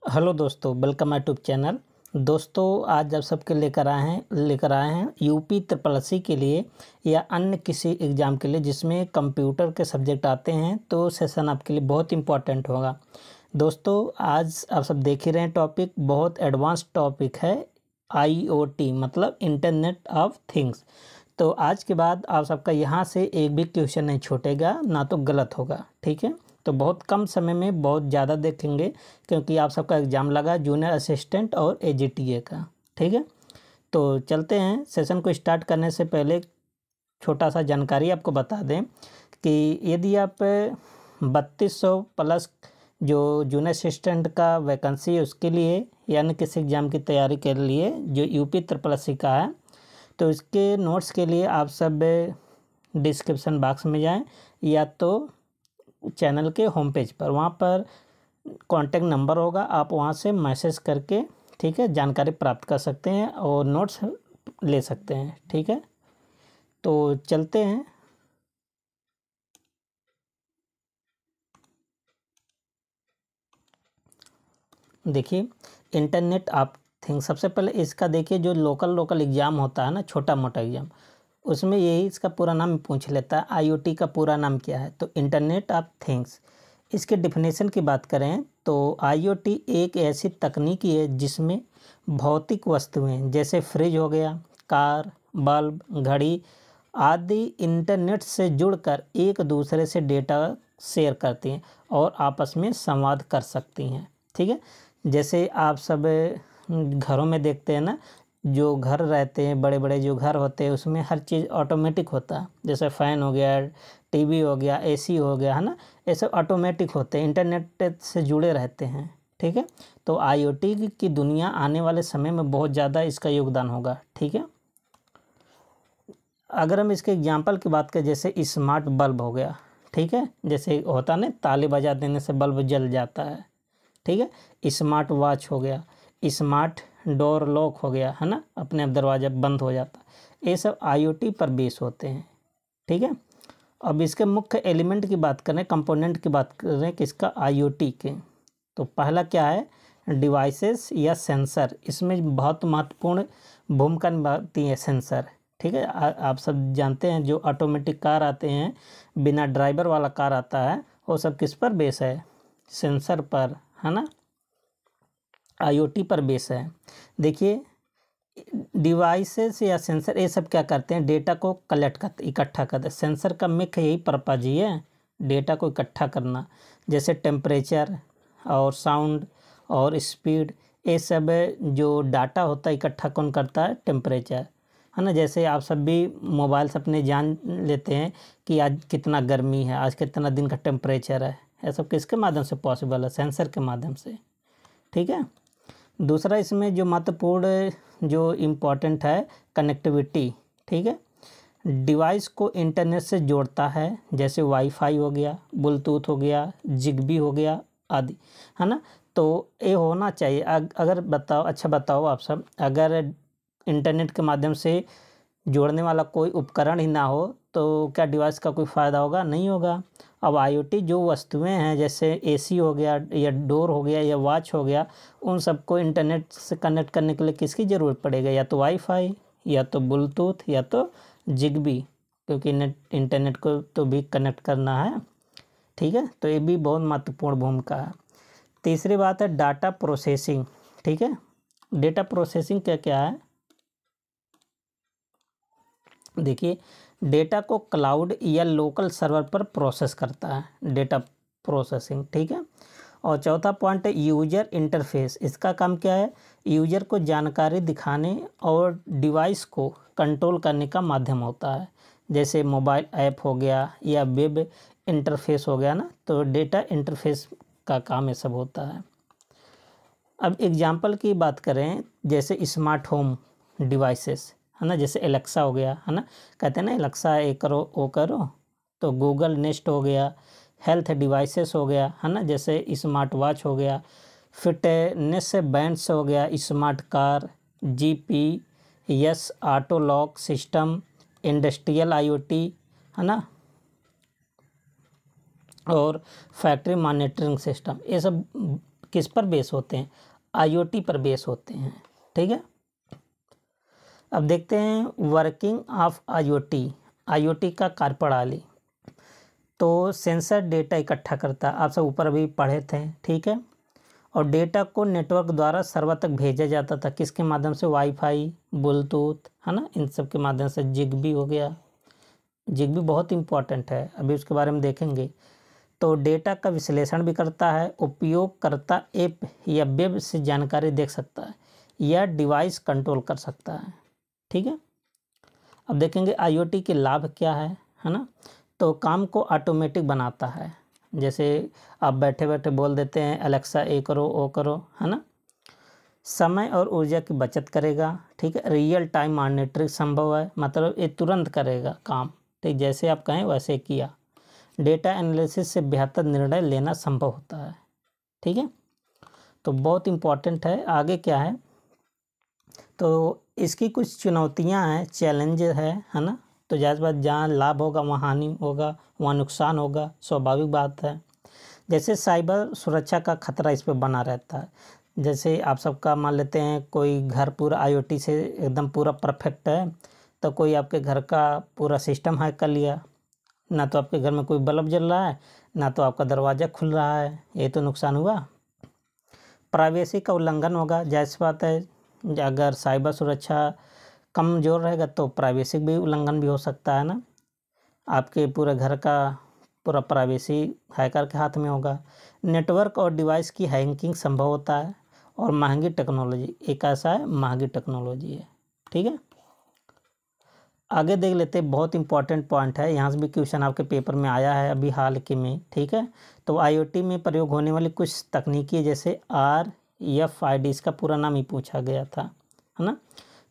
Hello दोस्तों, welcome my YouTube channel. दोस्तों, आज आप सबके लेकर आए हैं यूपी ट्रिपल एससी के लिए या अन्य किसी एग्ज़ाम के लिए जिसमें कंप्यूटर के सब्जेक्ट आते हैं, तो सेशन आपके लिए बहुत इंपॉर्टेंट होगा। दोस्तों, आज आप सब देख ही रहे हैं, टॉपिक बहुत एडवांस टॉपिक है। आईओटी मतलब इंटरनेट ऑफ थिंग्स। तो आज के बाद आप सबका यहाँ से एक भी क्वेश्चन नहीं छूटेगा, ना तो गलत होगा। ठीक है, तो बहुत कम समय में बहुत ज़्यादा देखेंगे क्योंकि आप सबका एग्ज़ाम लगा जूनियर असिस्टेंट और एजीटीए का। ठीक है, तो चलते हैं। सेशन को स्टार्ट करने से पहले छोटा सा जानकारी आपको बता दें कि यदि आप 3200 प्लस जो जूनियर असिस्टेंट का वैकेंसी है उसके लिए यानी किसी एग्ज़ाम की तैयारी के लिए जो यूपी ट्रिपल एससी का है, तो इसके नोट्स के लिए आप सब डिस्क्रिप्शन बॉक्स में जाएं या तो चैनल के होम पेज पर, वहाँ पर कॉन्टैक्ट नंबर होगा, आप वहाँ से मैसेज करके ठीक है जानकारी प्राप्त कर सकते हैं और नोट्स ले सकते हैं। ठीक है, तो चलते हैं। देखिए, इंटरनेट ऑफ थिंग्स, सबसे पहले इसका देखिए जो लोकल एग्ज़ाम होता है ना, छोटा मोटा एग्ज़ाम, उसमें यही इसका पूरा नाम पूछ लेता है, आईओटी का पूरा नाम क्या है। तो इंटरनेट ऑफ थिंग्स, इसके डिफिनेशन की बात करें तो आईओटी एक ऐसी तकनीकी है जिसमें भौतिक वस्तुएं जैसे फ्रिज हो गया, कार, बल्ब, घड़ी आदि इंटरनेट से जुड़कर एक दूसरे से डेटा शेयर करती हैं और आपस में संवाद कर सकती हैं। ठीक है, जैसे आप सब घरों में देखते हैं ना, जो घर रहते हैं, बड़े बड़े जो घर होते हैं उसमें हर चीज़ ऑटोमेटिक होता है, जैसे फ़ैन हो गया, टीवी हो गया, एसी हो गया, है ना, ये सब ऑटोमेटिक होते हैं, इंटरनेट से जुड़े रहते हैं। ठीक है, तो आईओटी की दुनिया आने वाले समय में बहुत ज़्यादा इसका योगदान होगा। ठीक है, अगर हम इसके एग्जांपल की बात करें, जैसे स्मार्ट बल्ब हो गया, ठीक है, जैसे होता ना ताली बजा देने से बल्ब जल जाता है। ठीक है, स्मार्ट वॉच हो गया, स्मार्ट डोर लॉक हो गया, है ना, अपने आप दरवाज़ा बंद हो जाता है। ये सब आईओटी पर बेस होते हैं। ठीक है, अब इसके मुख्य एलिमेंट की बात करें, कंपोनेंट की बात करें किसका, आईओटी के, तो पहला क्या है, डिवाइसेस या सेंसर। इसमें बहुत महत्वपूर्ण भूमिका निभाती है सेंसर। ठीक है, आप सब जानते हैं जो ऑटोमेटिक कार आते हैं, बिना ड्राइवर वाला कार आता है, वो सब किस पर बेस है, सेंसर पर, है ना, आईओटी पर बेस है। देखिए, डिवाइसेस या सेंसर ये सब क्या करते हैं, डेटा को कलेक्ट करते, इकट्ठा करते हैं। सेंसर का मुख्य यही पर्पज ही है, डेटा को इकट्ठा करना, जैसे टेम्परेचर और साउंड और स्पीड, ये सब जो डाटा होता है इकट्ठा कौन करता है, टेम्परेचर, है ना। जैसे आप सब भी मोबाइल से अपने जान लेते हैं कि आज कितना गर्मी है, आज कितना दिन का टेम्परेचर है, ये सब किसके माध्यम से पॉसिबल है, सेंसर के माध्यम से। ठीक है, दूसरा इसमें जो महत्वपूर्ण जो इम्पोर्टेंट है, कनेक्टिविटी। ठीक है, डिवाइस को इंटरनेट से जोड़ता है, जैसे वाईफाई हो गया, ब्लूटूथ हो गया, जिगबी हो गया आदि, है ना। तो ये होना चाहिए। अगर बताओ, अच्छा बताओ आप सब, अगर इंटरनेट के माध्यम से जोड़ने वाला कोई उपकरण ही ना हो तो क्या डिवाइस का कोई फ़ायदा होगा, नहीं होगा। अब आईओटी जो वस्तुएं हैं, जैसे एसी हो गया या डोर हो गया या वॉच हो गया, उन सबको इंटरनेट से कनेक्ट करने के लिए किसकी ज़रूरत पड़ेगा, या तो वाईफाई या तो ब्लूटूथ या तो जिगबी, क्योंकि इंटरनेट को तो भी कनेक्ट करना है। ठीक है, तो ये भी बहुत महत्वपूर्ण भूमिका है। तीसरी बात है डाटा प्रोसेसिंग। ठीक है, डेटा प्रोसेसिंग क्या क्या है, देखिए, डेटा को क्लाउड या लोकल सर्वर पर प्रोसेस करता है, डेटा प्रोसेसिंग। ठीक है, और चौथा पॉइंट है यूजर इंटरफेस। इसका काम क्या है, यूजर को जानकारी दिखाने और डिवाइस को कंट्रोल करने का माध्यम होता है, जैसे मोबाइल ऐप हो गया या वेब इंटरफेस हो गया ना, तो डेटा इंटरफेस का काम ये सब होता है। अब एग्जाम्पल की बात करें, जैसे स्मार्ट होम डिवाइसेस, है ना, जैसे एलेक्सा हो गया, है ना, कहते हैं ना एलेक्सा ये करो वो करो, तो गूगल नेस्ट हो गया, हेल्थ डिवाइसेस हो गया, है ना, जैसे स्मार्ट वॉच हो गया, फिटनेस बैंड्स हो गया, smart car, GPS auto lock system, industrial IoT, है ना, और फैक्ट्री मॉनिटरिंग सिस्टम, ये सब किस पर बेस होते हैं, आईओटी पर बेस होते हैं। ठीक है, अब देखते हैं वर्किंग ऑफ आईओटी, आईओटी का कार्यप्रणाली। तो सेंसर डेटा इकट्ठा करता है, आप सब ऊपर अभी पढ़े थे। ठीक है, और डेटा को नेटवर्क द्वारा सर्वर तक भेजा जाता था, किसके माध्यम से, वाईफाई, ब्लूटूथ, है ना, इन सब के माध्यम से। जिगबी हो गया, जिगबी बहुत इंपॉर्टेंट है, अभी उसके बारे में देखेंगे। तो डेटा का विश्लेषण भी करता है, उपयोगकर्ता ऐप या वेब से जानकारी देख सकता है या डिवाइस कंट्रोल कर सकता है। ठीक है, अब देखेंगे आईओटी के लाभ क्या है ना। तो काम को ऑटोमेटिक बनाता है, जैसे आप बैठे बैठे बोल देते हैं अलेक्सा ये करो वो करो, है ना। समय और ऊर्जा की बचत करेगा। ठीक है, रियल टाइम मॉनिटरिंग संभव है, मतलब ये तुरंत करेगा काम। ठीक, जैसे आप कहें वैसे किया। डेटा एनालिसिस से बेहतर निर्णय लेना संभव होता है। ठीक है, तो बहुत इम्पॉर्टेंट है। आगे क्या है, तो इसकी कुछ चुनौतियां हैं, चैलेंज है ना। तो जायज़ बात, जहाँ लाभ होगा वहाँ हानि होगा, वहाँ नुकसान होगा, स्वाभाविक बात है। जैसे साइबर सुरक्षा का खतरा इस पर बना रहता है। जैसे आप सबका मान लेते हैं कोई घर पूरा आईओटी से एकदम पूरा परफेक्ट है, तो कोई आपके घर का पूरा सिस्टम हैक कर लिया, ना तो आपके घर में कोई बल्ब जल रहा है, ना तो आपका दरवाज़ा खुल रहा है, ये तो नुकसान हुआ। प्राइवेसी का उल्लंघन होगा, जायज़ बात है, अगर साइबर सुरक्षा कमज़ोर रहेगा तो प्राइवेसी भी उल्लंघन भी हो सकता है ना। आपके पूरे घर का पूरा प्राइवेसी हैकर के हाथ में होगा। नेटवर्क और डिवाइस की हैकिंग संभव होता है, और महंगी टेक्नोलॉजी, एक ऐसा है महंगी टेक्नोलॉजी है। ठीक है, आगे देख लेते हैं, बहुत इंपॉर्टेंट पॉइंट है, यहाँ से भी क्वेश्चन आपके पेपर में आया है अभी हाल के में। ठीक है, तो आईओटी में प्रयोग होने वाली कुछ तकनीकी, जैसे RFID, इसका पूरा नाम ही पूछा गया था, है ना।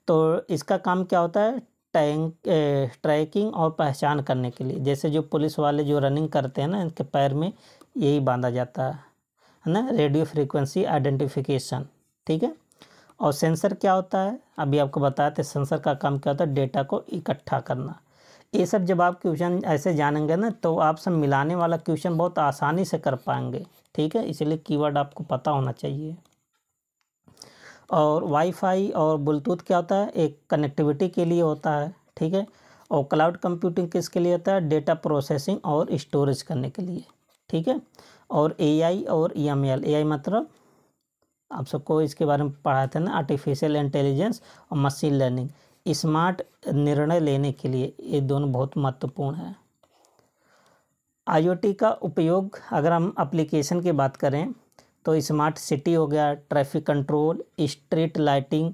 तो इसका काम क्या होता है, ट्रैकिंग और पहचान करने के लिए। जैसे जो पुलिस वाले जो रनिंग करते हैं ना, इनके पैर में यही बांधा जाता है ना, रेडियो फ्रीक्वेंसी आइडेंटिफिकेशन। ठीक है, और सेंसर क्या होता है, अभी आपको बताया था, सेंसर का काम क्या होता है, डेटा को इकट्ठा करना। ये सब जब आप क्वेश्चन ऐसे जानेंगे ना, तो आप सब मिलाने वाला क्वेश्चन बहुत आसानी से कर पाएंगे। ठीक है, इसलिए कीवर्ड आपको पता होना चाहिए। और वाईफाई और ब्लूटूथ क्या होता है, एक कनेक्टिविटी के लिए होता है। ठीक है, और क्लाउड कंप्यूटिंग किसके लिए होता है, डेटा प्रोसेसिंग और स्टोरेज करने के लिए। ठीक है, और AI और EML, AI मतलब आप सबको इसके बारे में पढ़ाए थे ना, आर्टिफिशियल इंटेलिजेंस और मशीन लर्निंग, स्मार्ट निर्णय लेने के लिए ये दोनों बहुत महत्वपूर्ण है। आईओटी का उपयोग अगर हम एप्लीकेशन की बात करें तो स्मार्ट सिटी हो गया, traffic control, street lighting,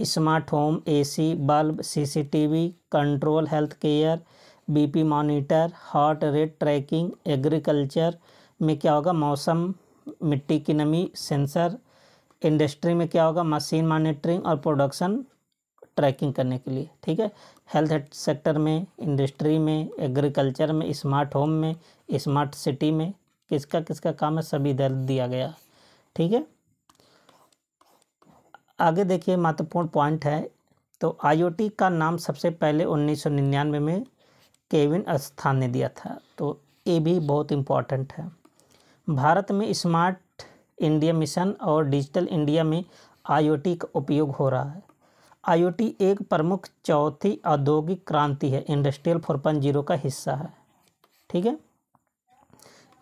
smart home, AC, bulb, CCTV control, health care, BP monitor, heart rate tracking, agriculture में क्या होगा, मौसम, मिट्टी की नमी सेंसर, इंडस्ट्री में क्या होगा, मशीन मॉनिटरिंग और प्रोडक्शन ट्रैकिंग करने के लिए। ठीक है, हेल्थ सेक्टर में, इंडस्ट्री में, एग्रीकल्चर में, स्मार्ट होम में, स्मार्ट सिटी में, किसका किसका काम है, सभी इधर दिया गया। ठीक है, आगे देखिए महत्वपूर्ण पॉइंट है। तो आईओटी का नाम सबसे पहले 1999 में केविन स्थान ने दिया था, तो ये भी बहुत इम्पोर्टेंट है। भारत में स्मार्ट इंडिया मिशन और डिजिटल इंडिया में आईओटी का उपयोग हो रहा है। आईओटी एक प्रमुख चौथी औद्योगिक क्रांति है, इंडस्ट्रियल 4.0 का हिस्सा है। ठीक है,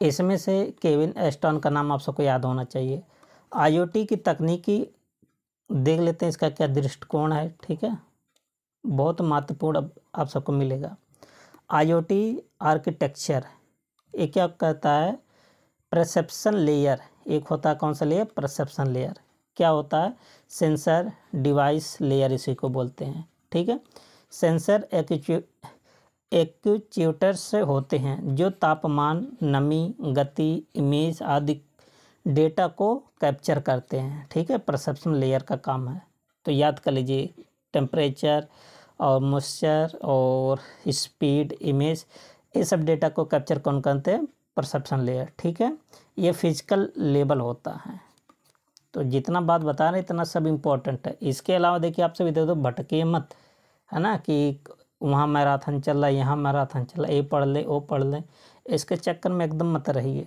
इसमें से केविन एस्टन का नाम आप सबको याद होना चाहिए। आईओटी की तकनीकी देख लेते हैं, इसका क्या दृष्टिकोण है। ठीक है, बहुत महत्वपूर्ण आप सबको मिलेगा। आईओटी आर्किटेक्चर, ये क्या कहता है, परसेप्शन लेयर, एक होता है कौन सा लेयर, परसेप्शन लेयर। क्या होता है, सेंसर डिवाइस लेयर इसी को बोलते हैं। ठीक है, सेंसर एक्चुएटर्स से होते हैं जो तापमान, नमी, गति, इमेज आदि डेटा को कैप्चर करते हैं। ठीक है, परसेप्शन लेयर का काम है। तो याद कर लीजिए, टेम्परेचर और मॉइस्चर और स्पीड, इमेज, ये सब डेटा को कैप्चर कौन करते हैं, परसेप्शन लेयर। ठीक है, ये फिजिकल लेवल होता है। तो जितना बात बता रहे इतना सब इम्पोर्टेंट है। इसके अलावा देखिए आप सब इधर उधर भटके मत, है ना, कि वहाँ मैराथन चल रहा है, यहाँ मैराथन चल रहा है, ये पढ़ ले वो पढ़ ले, इसके चक्कर में एकदम मत रहिए।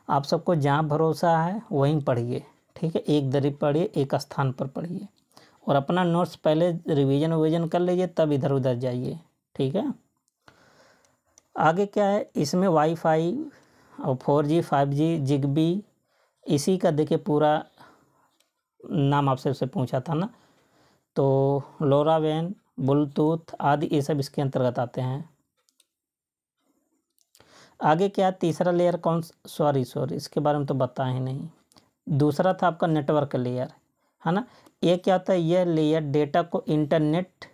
आप सबको जहाँ भरोसा है वहीं पढ़िए। ठीक है, एक दरी पढ़िए, एक स्थान पर पढ़िए और अपना नोट्स पहले रिवीजन कर लीजिए, तब इधर उधर जाइए। ठीक है, आगे क्या है इसमें वाईफाई और 4G 5G जिगबी, इसी का देखिए पूरा नाम आपसे उससे पूछा था ना, तो लोरावेन, ब्लूटूथ आदि ये सब इसके अंतर्गत आते हैं। आगे क्या तीसरा लेयर कौन, सॉरी इसके बारे में तो बताया ही नहीं। दूसरा था आपका नेटवर्क लेयर, है ना। ये क्या होता है, यह लेयर डेटा को इंटरनेट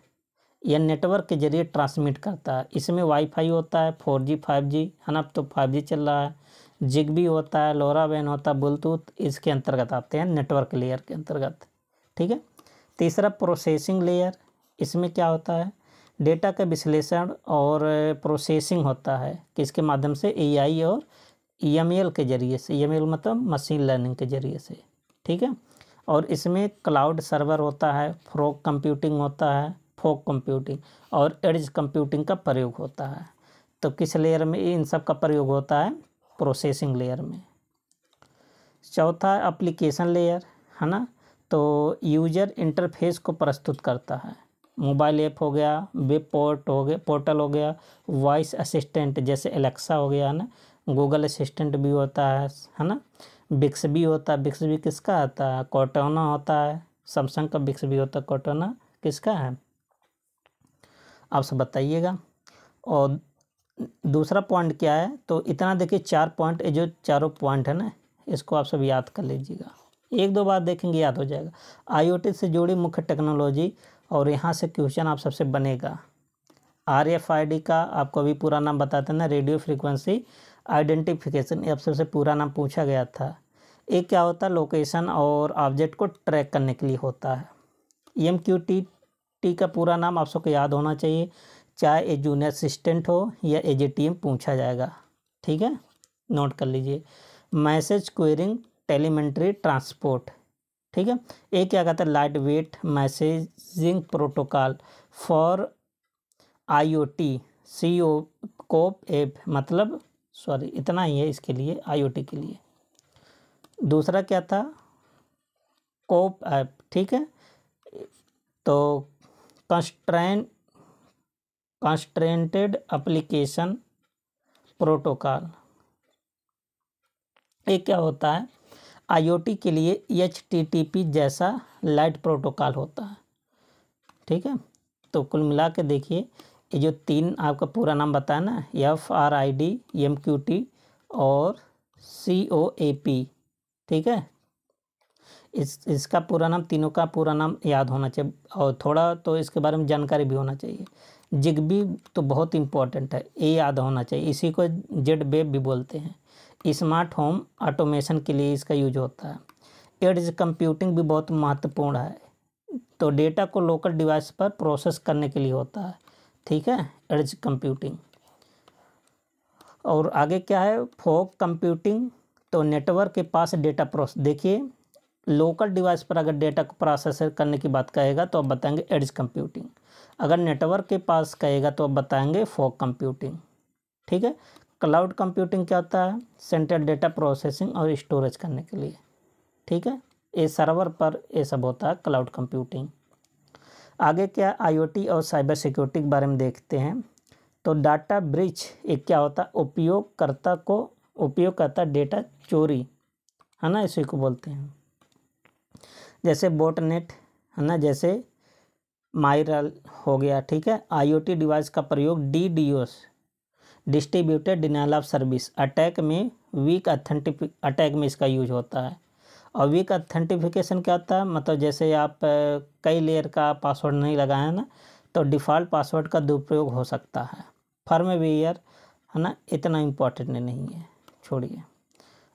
या नेटवर्क के जरिए ट्रांसमिट करता है। इसमें वाईफाई होता है, 4G 5G, है ना, अब तो 5G चल रहा है, जिगबी होता है, लोरावेन होता है, ब्लूटूथ इसके अंतर्गत आते हैं, नेटवर्क लेयर के अंतर्गत। ठीक है, तीसरा प्रोसेसिंग लेयर, इसमें क्या होता है डेटा का विश्लेषण और प्रोसेसिंग होता है, किसके माध्यम से, AI और EML के जरिए से, EML मतलब मशीन लर्निंग के जरिए से। ठीक है, और इसमें क्लाउड सर्वर होता है, फॉग कंप्यूटिंग होता है, फॉग कंप्यूटिंग और एड्ज कंप्यूटिंग का प्रयोग होता है। तो किस लेयर में इन सब का प्रयोग होता है, प्रोसेसिंग लेयर में। चौथा एप्लीकेशन लेयर, है ना, तो यूजर इंटरफेस को प्रस्तुत करता है। मोबाइल ऐप हो गया, वेब पोर्टल हो गया, वॉइस असिस्टेंट जैसे एलेक्सा हो गया, है ना, गूगल असिस्टेंट भी होता है ना, बिक्सबी होता है, बिक्सबी किसका आता है, कॉर्टाना होता है, सैमसंग का बिक्सबी होता है, कॉर्टाना किसका है आप सब बताइएगा। और दूसरा पॉइंट क्या है, तो इतना देखिए 4 पॉइंट, ये जो चारों पॉइंट है ना, इसको आप सब याद कर लीजिएगा, एक दो बार देखेंगे याद हो जाएगा। IoT से जुड़ी मुख्य टेक्नोलॉजी, और यहाँ से क्वेश्चन आप सबसे बनेगा। RFID का आपको अभी पूरा नाम बताते हैं ना, रेडियो फ्रीक्वेंसी आइडेंटिफिकेशन, ये आप सबसे पूरा नाम पूछा गया था। ये क्या होता है, लोकेशन और ऑब्जेक्ट को ट्रैक करने के लिए होता है। MQTT का पूरा नाम आप सबको याद होना चाहिए, चाहे ए जूनियर असिस्टेंट हो या AJTM पूछा जाएगा। ठीक है, नोट कर लीजिए। मैसेज क्वेरिंग टेलीमेंट्री ट्रांसपोर्ट, ठीक है, ये क्या कहता है, light weight messaging protocol for IoT COP app, मतलब सॉरी इतना ही है इसके लिए, IoT के लिए। दूसरा क्या था, कोप ऐप, ठीक है, तो कंस्ट्रेंटेड एप्लीकेशन प्रोटोकॉल, ये क्या होता है, IoT के लिए HTTP जैसा लाइट प्रोटोकॉल होता है। ठीक है, तो कुल मिला के देखिए, ये जो 3 आपका पूरा नाम बताया ना, FRID, MQT और COAP, ठीक है, इसका पूरा नाम, तीनों का पूरा नाम याद होना चाहिए और थोड़ा तो इसके बारे में जानकारी भी होना चाहिए। जिगबी तो बहुत इंपॉर्टेंट है, ये याद होना चाहिए, इसी को जेड वेब भी बोलते हैं। स्मार्ट होम ऑटोमेशन के लिए इसका यूज होता है। एड्ज कंप्यूटिंग भी बहुत महत्वपूर्ण है, तो डेटा को लोकल डिवाइस पर प्रोसेस करने के लिए होता है। ठीक है, एड्ज कंप्यूटिंग। और आगे क्या है, फॉग कंप्यूटिंग, तो नेटवर्क के पास डेटा प्रोसेस, देखिए लोकल डिवाइस पर अगर डेटा को प्रोसेस करने की बात कहेगा तो आप बताएंगे एड्ज कंप्यूटिंग, अगर नेटवर्क के पास कहेगा तो आप बताएंगे फॉग कंप्यूटिंग। ठीक है, क्लाउड कंप्यूटिंग क्या होता है, सेंट्रल डेटा प्रोसेसिंग और स्टोरेज करने के लिए। ठीक है, ये सर्वर पर ये सब होता है क्लाउड कंप्यूटिंग। आगे क्या, IoT और साइबर सिक्योरिटी के बारे में देखते हैं। तो डाटा ब्रीच एक क्या होता है, उपयोगकर्ता डेटा चोरी, है ना, इसी को बोलते हैं। जैसे बोटनेट, है ना, जैसे माइरल हो गया। ठीक है, IoT डिवाइस का प्रयोग DDoS distributed denial of service attack में, वीक अटैक में इसका यूज होता है। और वीक ऑथेंटिफिकेशन क्या होता है, मतलब जैसे आप कई लेयर का पासवर्ड नहीं लगाए ना, तो डिफ़ॉल्ट पासवर्ड का दुरुपयोग हो सकता है। फर्मवेयर, है ना, इतना इम्पोर्टेंट नहीं है, छोड़िए।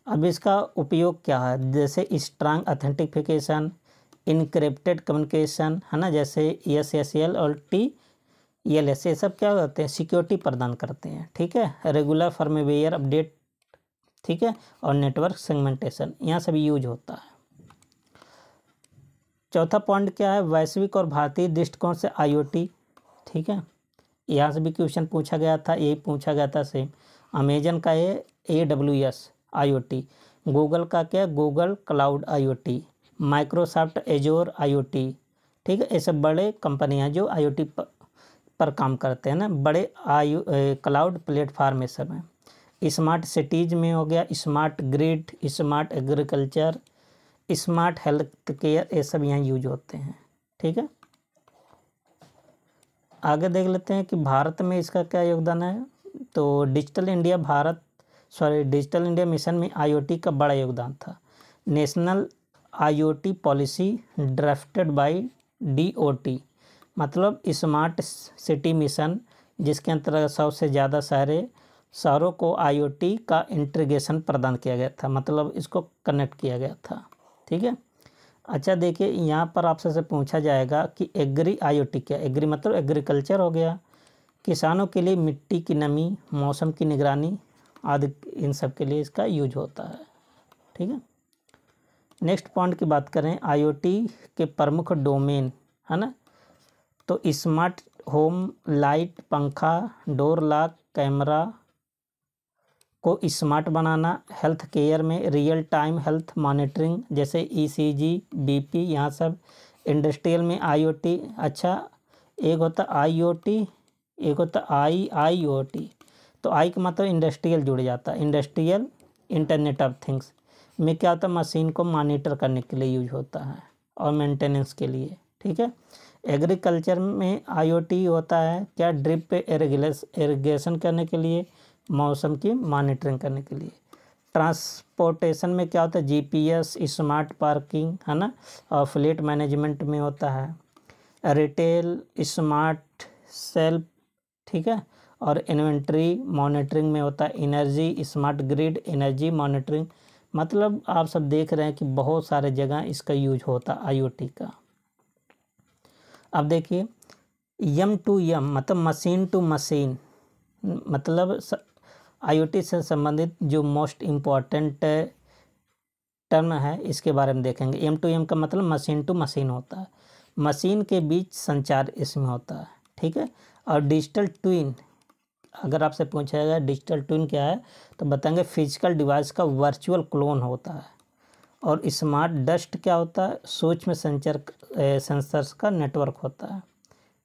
अब इसका उपयोग क्या है, जैसे स्ट्रांग ऑथेंटिफिकेशन, इनक्रिप्टेड कम्युनिकेशन, है ना, जैसे SSL और TLS, ये सब क्या होते हैं, सिक्योरिटी प्रदान करते हैं। ठीक है, रेगुलर फर्मवेयर अपडेट, ठीक है, और नेटवर्क सेगमेंटेशन, यहाँ सभी यूज होता है। चौथा पॉइंट क्या है, वैश्विक और भारतीय दृष्टिकोण से IoT। ठीक है, यहाँ से भी क्वेश्चन पूछा गया था, यही पूछा गया था सेम। अमेजन का ये AWS IoT, गूगल का क्या है, Google cloud IoT, Microsoft एजोर IoT, ठीक है। ऐसे बड़े कंपनियां जो IoT पर काम करते हैं ना, बड़े क्लाउड प्लेटफार्मेशन में। स्मार्ट सिटीज़ में हो गया smart grid, smart agriculture, smart health care, ये सब यहाँ यूज होते हैं, ठीक है। आगे देख लेते हैं कि भारत में इसका क्या योगदान है। तो डिजिटल इंडिया मिशन में IoT का बड़ा योगदान था। National IoT policy drafted bye DOT, मतलब स्मार्ट सिटी मिशन, जिसके अंतर्गत सबसे ज़्यादा शहरों को IoT का इंटीग्रेशन प्रदान किया गया था, मतलब इसको कनेक्ट किया गया था, ठीक है। अच्छा देखिए, यहाँ पर आपसे से पूछा जाएगा कि एग्री IoT क्या। एग्री मतलब एग्रीकल्चर हो गया, किसानों के लिए मिट्टी की नमी, मौसम की निगरानी आदि, इन सब के लिए इसका यूज होता है, ठीक है। नेक्स्ट पॉइंट की बात करें, IoT के प्रमुख डोमेन है ना, तो स्मार्ट होम, लाइट, पंखा, डोर लॉक, कैमरा को स्मार्ट बनाना, हेल्थ केयर में रियल टाइम हेल्थ मॉनिटरिंग जैसे ECG, BP, यहाँ सब। इंडस्ट्रियल में IoT, अच्छा एक होता IoT, एक होता IIoT। तो आई का मतलब इंडस्ट्रियल जुड़ जाता है, इंडस्ट्रियल इंटरनेट ऑफ थिंग्स में क्या होता है, मशीन को मॉनिटर करने के लिए यूज होता है और मेंटेनेंस के लिए, ठीक है। एग्रीकल्चर में IoT होता है क्या, ड्रिप पे इरिगेशन करने के लिए, मौसम की मॉनिटरिंग करने के लिए। ट्रांसपोर्टेशन में क्या होता है, GPS, स्मार्ट पार्किंग है ना, और फ्लीट मैनेजमेंट में होता है। रिटेल स्मार्ट सेल्फ, ठीक है, और इन्वेंट्री मॉनिटरिंग में होता है। Energy smart grid, energy monitoring, मतलब आप सब देख रहे हैं कि बहुत सारे जगह इसका यूज होता है IoT का। अब देखिए M2M मतलब मशीन टू मशीन, मतलब IoT से संबंधित जो मोस्ट इम्पॉर्टेंट टर्म है इसके बारे में देखेंगे। M2M का मतलब मशीन टू मशीन होता है, मशीन के बीच संचार इसमें होता है, ठीक है। और डिजिटल ट्विन, अगर आपसे पूछा जाएगा डिजिटल ट्विन क्या है, तो बताएंगे फिजिकल डिवाइस का वर्चुअल क्लोन होता है। और स्मार्ट डस्ट क्या होता है, सूक्ष्म सेंसर्स का नेटवर्क होता है,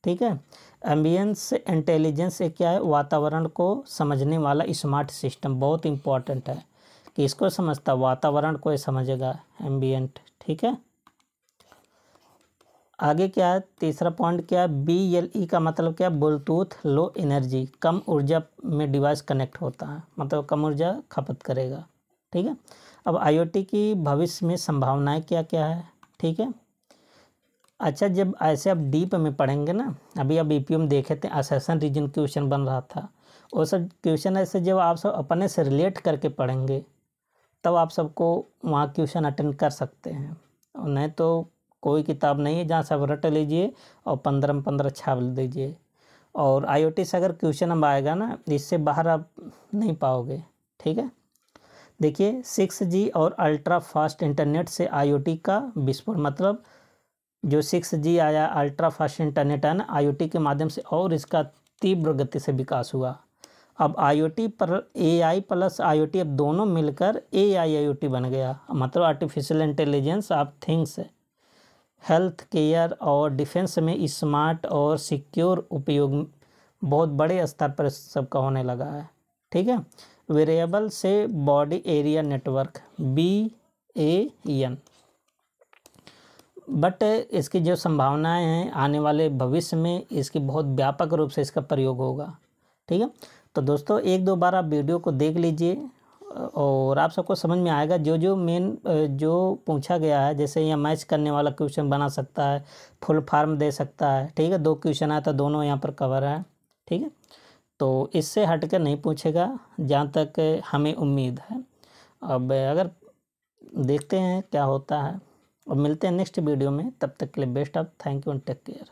ठीक है। एम्बियंस इंटेलिजेंस से क्या है, वातावरण को समझने वाला स्मार्ट सिस्टम, बहुत इंपॉर्टेंट है कि इसको समझता, वातावरण को समझेगा, एम्बियंट, ठीक है। आगे क्या है, तीसरा पॉइंट क्या है, BLE का मतलब क्या, ब्लूटूथ लो एनर्जी, कम ऊर्जा में डिवाइस कनेक्ट होता है, मतलब कम ऊर्जा खपत करेगा, ठीक है। अब IoT की भविष्य में संभावनाएं क्या क्या है, ठीक है। अच्छा, जब ऐसे आप डीप में पढ़ेंगे ना, अभी आप EPO में देखे थे असर्शन रीजन क्वेश्चन बन रहा था, वो सब क्वेश्चन ऐसे जब आप सब अपने से रिलेट करके पढ़ेंगे तब आप सबको वहाँ क्वेश्चन अटेंड कर सकते हैं, और नहीं तो कोई किताब नहीं है जहाँ सब रट लीजिए और 15 में 15 छाप दीजिए। और IoT से अगर क्वेश्चन अब आएगा ना, इससे बाहर आप नहीं पाओगे, ठीक है। देखिए 6G और अल्ट्रा फास्ट इंटरनेट से IoT का विस्फोट, मतलब जो 6G आया, अल्ट्रा फास्ट इंटरनेट है ना, IoT के माध्यम से और इसका तीव्र गति से विकास हुआ। अब IoT पर AI प्लस IoT, अब दोनों मिलकर AIoT बन गया, मतलब artificial intelligence of things. Health care और डिफेंस में स्मार्ट और सिक्योर उपयोग बहुत बड़े स्तर पर सबका होने लगा है, ठीक है। वेरिएबल से body area network, BAN, but इसकी जो संभावनाएं हैं आने वाले भविष्य में, इसकी बहुत व्यापक रूप से इसका प्रयोग होगा, ठीक है। तो दोस्तों एक दो बार आप वीडियो को देख लीजिए और आप सबको समझ में आएगा। जो मेन जो पूछा गया है, जैसे यहाँ मैच करने वाला क्वेश्चन बना सकता है, फुल फॉर्म दे सकता है, ठीक है। 2 क्वेश्चन आया था, दोनों यहाँ पर कवर है, ठीक है। तो इससे हटकर नहीं पूछेगा जहाँ तक हमें उम्मीद है। अब अगर देखते हैं क्या होता है, और मिलते हैं नेक्स्ट वीडियो में, तब तक के लिए best of, thank you and take care.